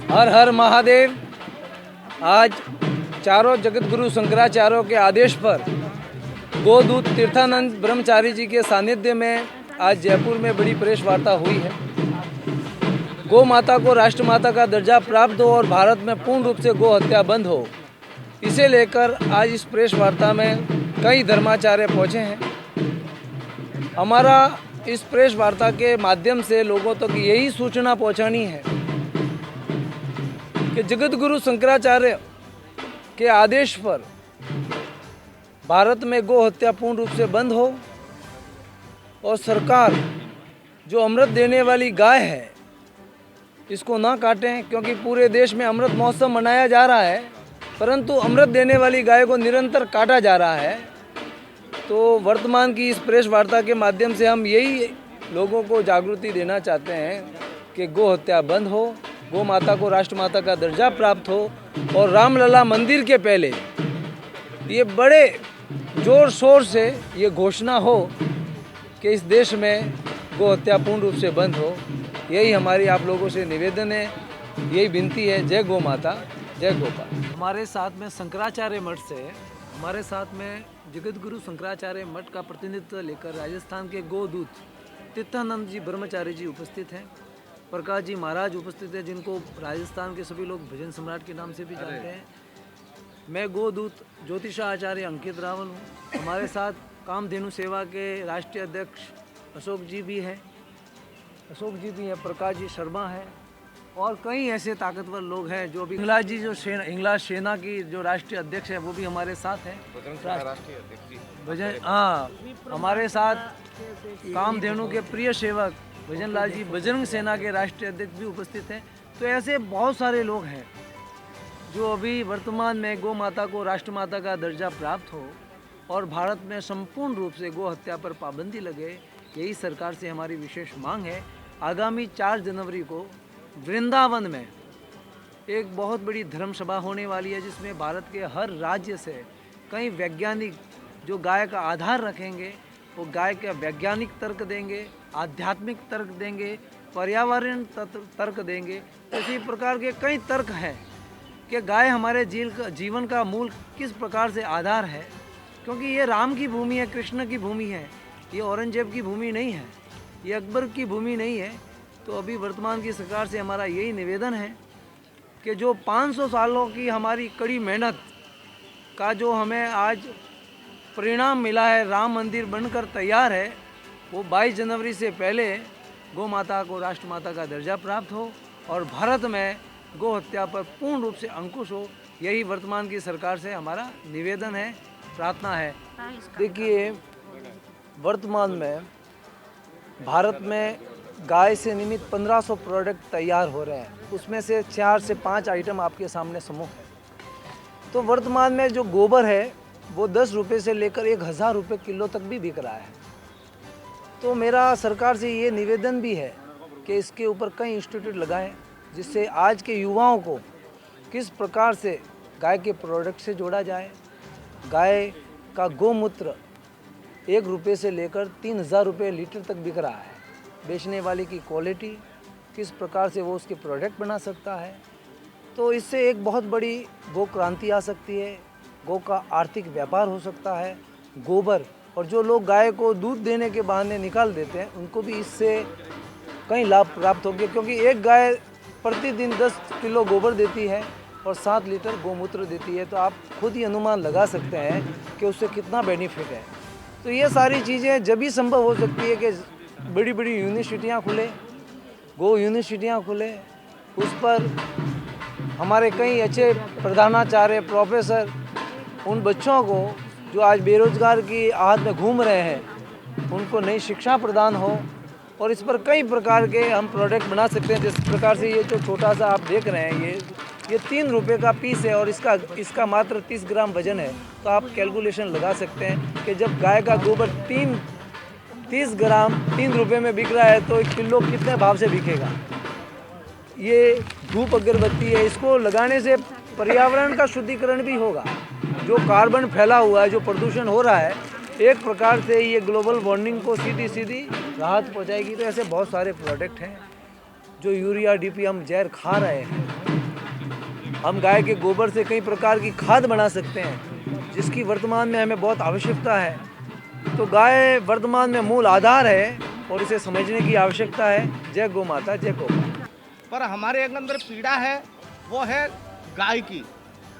हर हर महादेव। आज चारों जगत गुरु शंकराचार्यों के आदेश पर गोदूत तीर्थानंद ब्रह्मचारी जी के सानिध्य में आज जयपुर में बड़ी प्रेस वार्ता हुई है। गौ माता को राष्ट्रमाता का दर्जा प्राप्त हो और भारत में पूर्ण रूप से गौ हत्या बंद हो, इसे लेकर आज इस प्रेस वार्ता में कई धर्माचार्य पहुँचे हैं। हमारा इस प्रेस वार्ता के माध्यम से लोगों तक यही सूचना पहुंचानी है कि जगत गुरु शंकराचार्य के आदेश पर भारत में गौ हत्या पूर्ण रूप से बंद हो और सरकार जो अमृत देने वाली गाय है इसको ना काटें, क्योंकि पूरे देश में अमृत महोत्सव मनाया जा रहा है, परंतु अमृत देने वाली गाय को निरंतर काटा जा रहा है। तो वर्तमान की इस प्रेस वार्ता के माध्यम से हम यही लोगों को जागृति देना चाहते हैं कि गौ हत्या बंद हो, गौ माता को राष्ट्रमाता का दर्जा प्राप्त हो और रामलला मंदिर के पहले ये बड़े जोर शोर से ये घोषणा हो कि इस देश में गौ हत्या पूर्ण रूप से बंद हो। यही हमारी आप लोगों से निवेदन है, यही विनती है। जय गौ माता, जय गोपाल। हमारे साथ में शंकराचार्य मठ से, हमारे साथ में जगत गुरु शंकराचार्य मठ का प्रतिनिधित्व लेकर राजस्थान के गोदूत तीर्थानंद जी ब्रह्मचारी जी उपस्थित हैं। प्रकाश जी महाराज उपस्थित हैं, जिनको राजस्थान के सभी लोग भजन सम्राट के नाम से भी जानते हैं। मैं गोदूत ज्योतिषाचार्य अंकित रावल हूँ। हमारे साथ कामधेनु सेवा के राष्ट्रीय अध्यक्ष अशोक जी भी हैं, प्रकाश जी शर्मा है और कई ऐसे ताकतवर लोग हैं जो भी हिंगलाज जी जो हिंगलाज सेना की जो राष्ट्रीय अध्यक्ष है वो भी हमारे साथ हैं। भजन हमारे साथ कामधेनु के प्रिय सेवक भजन लाल जी बजरंग सेना के राष्ट्रीय अध्यक्ष भी उपस्थित हैं। तो ऐसे बहुत सारे लोग हैं जो अभी वर्तमान में गौ माता को राष्ट्रमाता का दर्जा प्राप्त हो और भारत में संपूर्ण रूप से गौ हत्या पर पाबंदी लगे, यही सरकार से हमारी विशेष मांग है। आगामी 4 जनवरी को वृंदावन में एक बहुत बड़ी धर्म सभा होने वाली है, जिसमें भारत के हर राज्य से कई वैज्ञानिक जो गाय का आधार रखेंगे, वो गाय का वैज्ञानिक तर्क देंगे, आध्यात्मिक तर्क देंगे, पर्यावरण तर्क देंगे। इसी प्रकार के कई तर्क हैं कि गाय हमारे जीवन का मूल किस प्रकार से आधार है, क्योंकि ये राम की भूमि है, कृष्ण की भूमि है, ये औरंगजेब की भूमि नहीं है, ये अकबर की भूमि नहीं है। तो अभी वर्तमान की सरकार से हमारा यही निवेदन है कि जो 500 सालों की हमारी कड़ी मेहनत का जो हमें आज परिणाम मिला है, राम मंदिर बनकर तैयार है, वो 22 जनवरी से पहले गौ माता को राष्ट्रमाता का दर्जा प्राप्त हो और भारत में गौ हत्या पर पूर्ण रूप से अंकुश हो। यही वर्तमान की सरकार से हमारा निवेदन है, प्रार्थना है। देखिए, वर्तमान में भारत में गाय से निर्मित 1500 प्रोडक्ट तैयार हो रहे हैं, उसमें से 4 से 5 आइटम आपके सामने समूह है। तो वर्तमान में जो गोबर है वो 10 रुपये से लेकर 1000 रुपये किलो तक भी बिक रहा है। तो मेरा सरकार से ये निवेदन भी है कि इसके ऊपर कई इंस्टीट्यूट लगाएं, जिससे आज के युवाओं को किस प्रकार से गाय के प्रोडक्ट से जोड़ा जाए। गाय का गोमूत्र 1 रुपये से लेकर 3000 रुपये लीटर तक बिक रहा है। बेचने वाले की क्वालिटी, किस प्रकार से वो उसके प्रोडक्ट बना सकता है। तो इससे एक बहुत बड़ी गो क्रांति आ सकती है, गौ का आर्थिक व्यापार हो सकता है। गोबर और जो लोग गाय को दूध देने के बहाने निकाल देते हैं, उनको भी इससे कई लाभ प्राप्त होंगे, क्योंकि एक गाय प्रतिदिन 10 किलो गोबर देती है और 7 लीटर गोमूत्र देती है। तो आप खुद ही अनुमान लगा सकते हैं कि उससे कितना बेनिफिट है। तो ये सारी चीज़ें जब ही संभव हो सकती है कि बड़ी बड़ी यूनिवर्सिटियाँ खुले, गो यूनिवर्सिटियाँ खुले, उस पर हमारे कई अच्छे प्रधानाचार्य, प्रोफेसर उन बच्चों को जो आज बेरोजगार की आहत में घूम रहे हैं, उनको नई शिक्षा प्रदान हो और इस पर कई प्रकार के हम प्रोडक्ट बना सकते हैं। जिस प्रकार से ये जो छोटा सा आप देख रहे हैं, ये 3 रुपये का पीस है और इसका मात्र 30 ग्राम वजन है। तो आप कैलकुलेशन लगा सकते हैं कि जब गाय का गोबर 30 ग्राम 3 रुपये में बिक रहा है तो 1 किलो कितने भाव से बिकेगा। ये धूप अगरबत्ती है, इसको लगाने से पर्यावरण का शुद्धिकरण भी होगा। जो कार्बन फैला हुआ है, जो प्रदूषण हो रहा है, एक प्रकार से ये ग्लोबल वार्मिंग को सीधी राहत पहुंचाएगी। तो ऐसे बहुत सारे प्रोडक्ट हैं जो यूरिया, डीपी हम जहर खा रहे हैं, हम गाय के गोबर से कई प्रकार की खाद बना सकते हैं, जिसकी वर्तमान में हमें बहुत आवश्यकता है। तो गाय वर्तमान में मूल आधार है और इसे समझने की आवश्यकता है। जय गौ माता, जय गौ माता। पर हमारे अंदर पीड़ा है, वो है गाय की।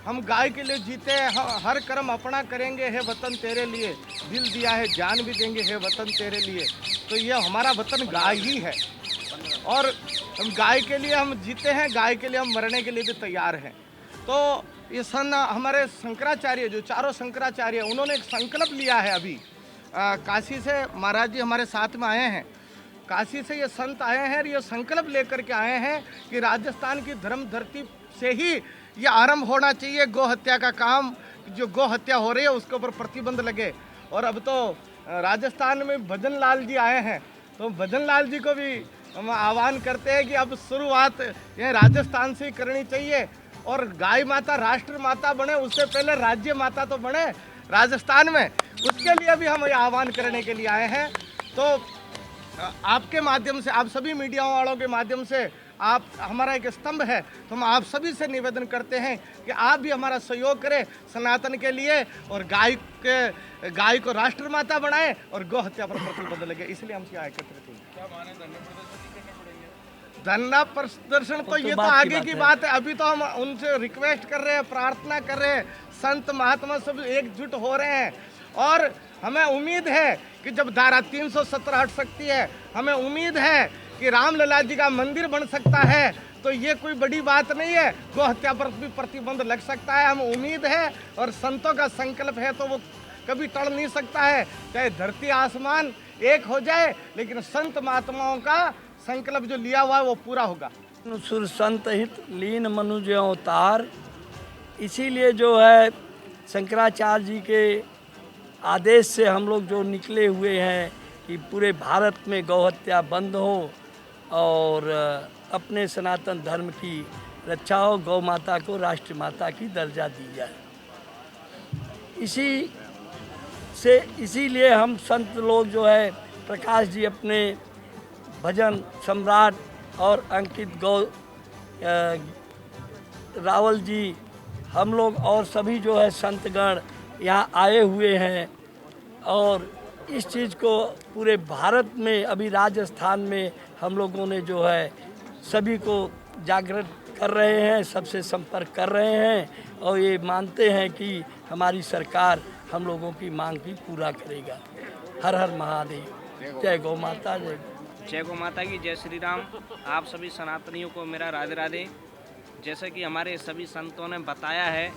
हम गाय के लिए जीते हैं, हर कर्म अपना करेंगे है वतन तेरे लिए, दिल दिया है जान भी देंगे है वतन तेरे लिए। तो ये हमारा वतन गाय ही है और हम गाय के लिए हम जीते हैं, गाय के लिए हम मरने के लिए भी तैयार हैं। तो ये हमारे शंकराचार्य, जो चारों शंकराचार्य, उन्होंने एक संकल्प लिया है। अभी काशी से महाराज जी हमारे साथ में आए हैं, काशी से ये संत आए हैं और ये संकल्प लेकर के आए हैं कि राजस्थान की धर्म धरती से ही ये आरंभ होना चाहिए गौ हत्या का काम। जो गौ हत्या हो रही है उसके ऊपर प्रतिबंध लगे। और अब तो राजस्थान में भजन लाल जी आए हैं, तो भजन लाल जी को भी हम आह्वान करते हैं कि अब शुरुआत ये राजस्थान से ही करनी चाहिए और गाय माता राष्ट्र माता बने, उससे पहले राज्य माता तो बने राजस्थान में। उसके लिए भी हम ये आह्वान करने के लिए आए हैं। तो आपके माध्यम से, आप सभी मीडिया वालों के माध्यम से, आप हमारा एक स्तंभ है, तो हम आप सभी से निवेदन करते हैं कि आप भी हमारा सहयोग करें सनातन के लिए और गाय को राष्ट्र माता बनाएं और गौ हत्या पर प्रतिबंध लगे। इसलिए हमसे एकत्रित हुए। धरना प्रदर्शन तो ये तो आगे की बात है। अभी तो हम उनसे रिक्वेस्ट कर रहे हैं, प्रार्थना कर रहे हैं, संत महात्मा सब एकजुट हो रहे हैं और हमें उम्मीद है कि जब धारा 370 हट सकती है, हमें उम्मीद है कि रामलला जी का मंदिर बन सकता है, तो ये कोई बड़ी बात नहीं है। गौ हत्या पर भी प्रतिबंध लग सकता है, हम उम्मीद है। और संतों का संकल्प है तो वो कभी टल नहीं सकता है, चाहे धरती आसमान एक हो जाए, लेकिन संत महात्माओं का संकल्प जो लिया हुआ है वो पूरा होगा। सुर संत हित लीन मनुज अवतार। इसीलिए जो है शंकराचार्य जी के आदेश से हम लोग जो निकले हुए हैं कि पूरे भारत में गौ हत्या बंद हो और अपने सनातन धर्म की रक्षा हो, गौ माता को राष्ट्र माता की दर्जा दी जाए। इसीलिए हम संत लोग जो है, प्रकाश जी अपने भजन सम्राट और अंकित रावल जी, हम लोग और सभी जो है संतगण यहाँ आए हुए हैं और इस चीज़ को पूरे भारत में, अभी राजस्थान में हम लोगों ने जो है सभी को जागृत कर रहे हैं, सबसे संपर्क कर रहे हैं और ये मानते हैं कि हमारी सरकार हम लोगों की मांग भी पूरा करेगा। हर हर महादेव। जय गौ माता, जय गौ माता की, जय श्री राम। आप सभी सनातनियों को मेरा राधे राधे। जैसे कि हमारे सभी संतों ने बताया है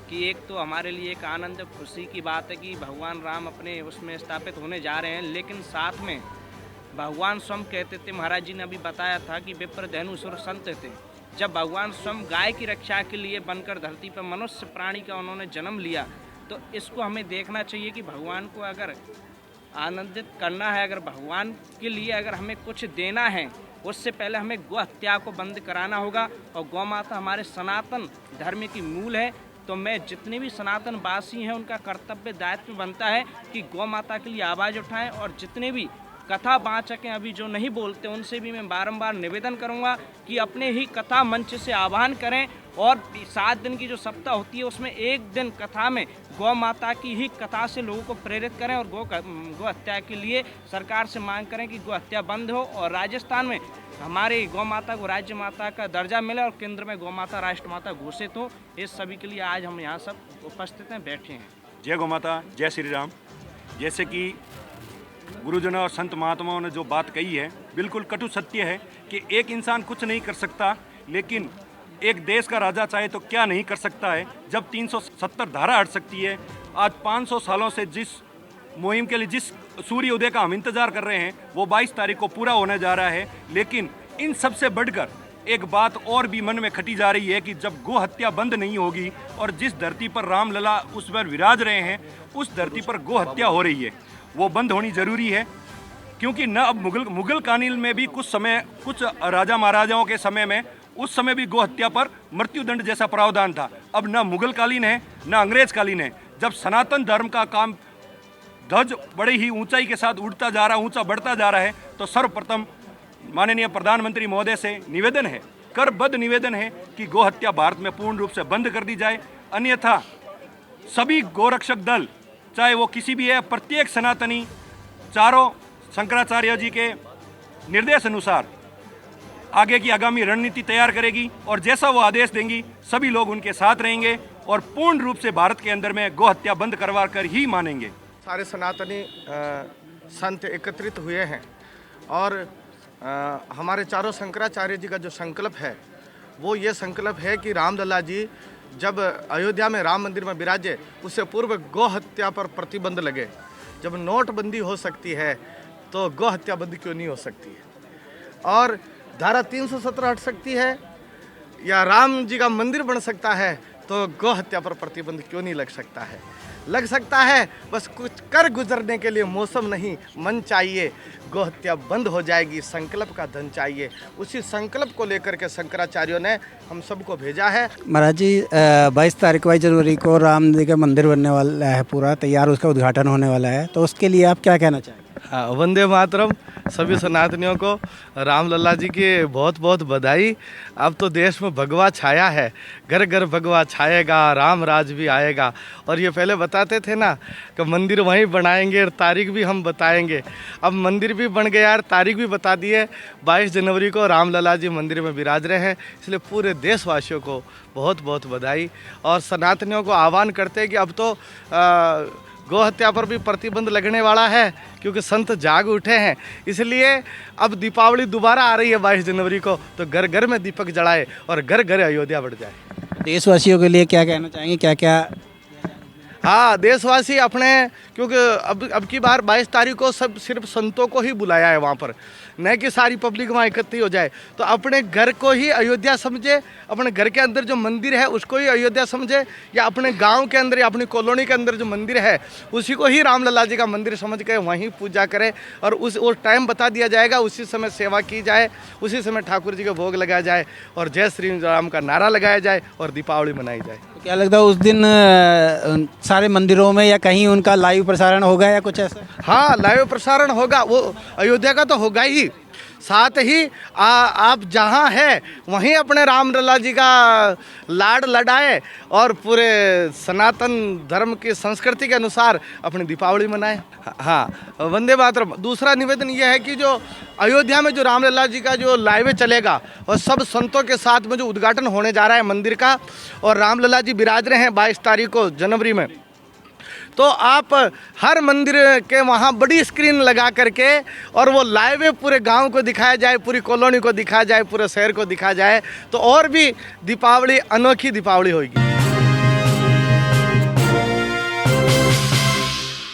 कि एक तो हमारे लिए एक आनंद खुशी की बात है कि भगवान राम अपने उसमें स्थापित होने जा रहे हैं, लेकिन साथ में भगवान स्वयं कहते थे, महाराज जी ने अभी बताया था कि विप्र धनुसुर संत थे। जब भगवान स्वयं गाय की रक्षा के लिए बनकर धरती पर मनुष्य प्राणी का उन्होंने जन्म लिया, तो इसको हमें देखना चाहिए कि भगवान को अगर आनंदित करना है, अगर भगवान के लिए अगर हमें कुछ देना है, उससे पहले हमें गौ हत्या को बंद कराना होगा। और गौ माता हमारे सनातन धर्म की मूल है। तो मैं जितने भी सनातन वासी हैं उनका कर्तव्य दायित्व बनता है कि गौ माता के लिए आवाज़ उठाएं। और जितने भी कथा वाचक हैं अभी जो नहीं बोलते, उनसे भी मैं बारंबार निवेदन करूंगा कि अपने ही कथा मंच से आह्वान करें और 7 दिन की जो सप्ताह होती है उसमें एक दिन कथा में गौ माता की ही कथा से लोगों को प्रेरित करें और गौ हत्या के लिए सरकार से मांग करें कि गौ हत्या बंद हो और राजस्थान में हमारे गौ माता को राज्य माता का दर्जा मिले और केंद्र में गौ माता राष्ट्र माता घोषित हो। इस सभी के लिए आज हम यहाँ सब उपस्थित हैं, बैठे हैं। जय गौ माता, जय श्री राम। जैसे कि गुरुजनों और संत महात्माओं ने जो बात कही है, बिल्कुल कटु सत्य है कि एक इंसान कुछ नहीं कर सकता, लेकिन एक देश का राजा चाहे तो क्या नहीं कर सकता है। जब 370 धारा हट सकती है, आज 500 सालों से जिस मुहिम के लिए जिस सूर्य उदय का हम इंतजार कर रहे हैं वो 22 तारीख को पूरा होने जा रहा है। लेकिन इन सबसे बढ़कर एक बात और भी मन में खटी जा रही है कि जब गो हत्या बंद नहीं होगी और जिस धरती पर रामलला उस पर विराज रहे हैं, उस धरती पर गो हत्या हो रही है, वो बंद होनी जरूरी है। क्योंकि न अब मुगल कानील में भी कुछ राजा महाराजाओं के समय में उस समय भी गो हत्या पर मृत्युदंड जैसा प्रावधान था। अब न मुगल कालीन है न अंग्रेज कालीन है। जब सनातन धर्म का काम ध्वज बड़ी ही ऊंचाई के साथ उड़ता जा रहा, ऊंचा बढ़ता जा रहा है, तो सर्वप्रथम माननीय प्रधानमंत्री महोदय से निवेदन है करबद्ध निवेदन है कि गौ हत्या भारत में पूर्ण रूप से बंद कर दी जाए, अन्यथा सभी गोरक्षक दल, चाहे वो किसी भी है, प्रत्येक सनातनी चारों शंकराचार्य जी के निर्देश अनुसार आगे की आगामी रणनीति तैयार करेगी और जैसा वो आदेश देंगी सभी लोग उनके साथ रहेंगे और पूर्ण रूप से भारत के अंदर में गौ हत्या बंद करवा कर ही मानेंगे। सारे सनातनी संत एकत्रित हुए हैं और हमारे चारों शंकराचार्य जी का जो संकल्प है वो ये संकल्प है कि रामलला जी जब अयोध्या में राम मंदिर में विराजे उससे पूर्व गौ हत्या पर प्रतिबंध लगे। जब नोटबंदी हो सकती है तो गौ हत्या बंदी क्यों नहीं हो सकती है, और धारा 317 हट सकती है या राम जी का मंदिर बन सकता है तो गौ हत्या पर प्रतिबंध क्यों नहीं लग सकता है। लग सकता है, बस कुछ कर गुजरने के लिए मौसम नहीं मन चाहिए। गौ हत्या बंद हो जाएगी, संकल्प का धन चाहिए। उसी संकल्प को लेकर के शंकराचार्यों ने हम सबको भेजा है। महाराज जी 22 जनवरी को राम जी का मंदिर बनने वाला है, पूरा तैयार, उसका उद्घाटन होने वाला है, तो उसके लिए आप क्या कहना चाहेंगे? हाँ, वंदे मातरम। सभी सनातनियों को रामलला जी की बहुत बहुत बधाई। अब तो देश में भगवा छाया है, घर घर भगवा छाएगा, राम राज भी आएगा। और ये पहले बताते थे ना कि मंदिर वहीं बनाएंगे और तारीख भी हम बताएंगे। अब मंदिर भी बन गया और तारीख भी बता दी है। 22 जनवरी को रामलला जी मंदिर में विराज रहे हैं, इसलिए पूरे देशवासियों को बहुत बहुत बधाई। और सनातनियों को आह्वान करते हैं कि अब तो गौ हत्या पर भी प्रतिबंध लगने वाला है, क्योंकि संत जाग उठे हैं। इसलिए अब दीपावली दोबारा आ रही है 22 जनवरी को, तो घर घर में दीपक जलाए और घर घर अयोध्या बढ़ जाए। देशवासियों के लिए क्या कहना चाहेंगे, क्या क्या? हाँ, देशवासी अपने, क्योंकि अब की बार 22 तारीख को सब सिर्फ संतों को ही बुलाया है वहाँ पर, न कि सारी पब्लिक वहाँ इकट्ठी हो जाए। तो अपने घर को ही अयोध्या समझे, अपने घर के अंदर जो मंदिर है उसको ही अयोध्या समझे, या अपने गांव के अंदर या अपनी कॉलोनी के अंदर जो मंदिर है उसी को ही रामलला जी का मंदिर समझ के वहीं पूजा करें। और उस टाइम बता दिया जाएगा, उसी समय सेवा की जाए, उसी समय ठाकुर जी का भोग लगाया जाए और जय श्री राम का नारा लगाया जाए और दीपावली मनाई जाए। तो क्या लगता है उस दिन सारे मंदिरों में या कहीं उनका लाइव प्रसारण होगा या कुछ ऐसा? हाँ, लाइव प्रसारण होगा, वो अयोध्या का तो होगा ही। साथ ही आप जहाँ हैं वहीं अपने रामलला जी का लाड लड़ाए और पूरे सनातन धर्म की संस्कृति के अनुसार अपनी दीपावली मनाएं। हाँ, वंदे मातरम। दूसरा निवेदन यह है कि जो अयोध्या में जो रामलला जी का जो लाइव चलेगा और सब संतों के साथ में जो उद्घाटन होने जा रहा है मंदिर का, और रामलला जी विराज रहे हैं 22 तारीख को जनवरी में, तो आप हर मंदिर के वहाँ बड़ी स्क्रीन लगा करके और वो लाइव पूरे गांव को दिखाया जाए, पूरी कॉलोनी को दिखाया जाए, पूरे शहर को दिखाया जाए, तो और भी दीपावली अनोखी दीपावली होगी।